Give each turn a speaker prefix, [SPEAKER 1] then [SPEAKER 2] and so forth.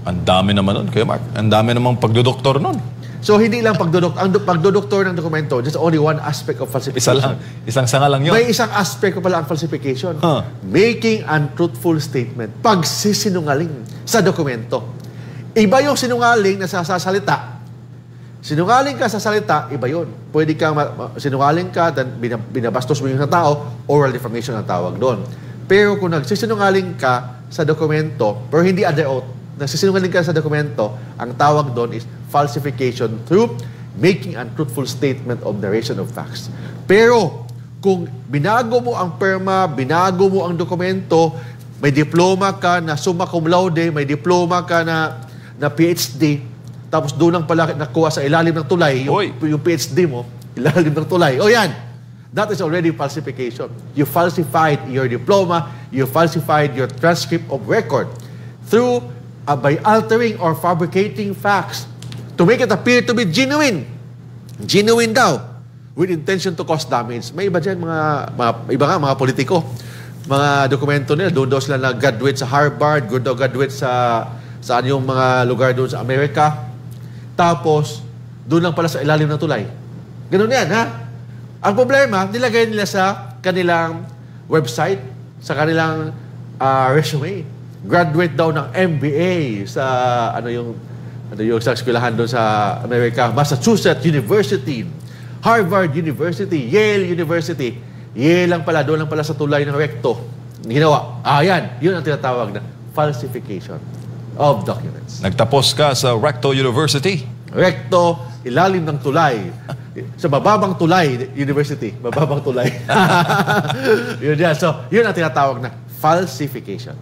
[SPEAKER 1] Ang dami naman nun, Kuya Mark. Ang dami namang pagdodoktor nun.
[SPEAKER 2] So, hindi lang ang pagdodoktor ng dokumento, just only one aspect of falsification.
[SPEAKER 1] Isang sanga lang yun.
[SPEAKER 2] May isang aspect pa pala ang falsification. Making untruthful statement. Pagsisinungaling sa dokumento. Iba yung sinungaling na sasalita. Sinungaling ka sa salita, iba yun. Pwede kang sinungaling ka, then binabastos mo yung tao, oral defamation ang tawag doon. Pero kung nagsisinungaling ka sa dokumento, pero hindi under oath, nagsisinungaling ka sa dokumento, ang tawag doon is falsification through making untruthful statement of narration of facts. Pero kung binago mo ang perma, binago mo ang dokumento, may diploma ka na summa cum laude, may diploma ka na PhD, tapos doon lang pala nakuha sa ilalim ng tulay, yung PhD mo, ilalim ng tulay. O yan, that is already falsification. You falsified your diploma, you falsified your transcript of record through by altering or fabricating facts to make it appear to be genuine. Genuine daw, with intention to cause damage. May iba dyan, mga politiko. Mga dokumento nila, doon daw sila nag-graduate sa Harvard, graduate sa saan yung mga lugar doon sa Amerika. Tapos, doon lang pala sa ilalim ng tulay. Ganun yan, ha? Ang problema, nilagay nila sa kanilang website, sa kanilang resume. Graduate daw ng MBA sa yung sa eskwelahan doon sa Amerika, Massachusetts University, Harvard University, Yale University. Yale lang pala, doon lang pala sa tulay ng recto. Ginawa. Yan. Yun ang tinatawag na falsification of documents.
[SPEAKER 1] Nagtapos ka sa Recto University.
[SPEAKER 2] Recto, ilalim ng tulay. Sa bababang tulay, university. Bababang tulay. Yun yan. So, yun ang tinatawag na falsification.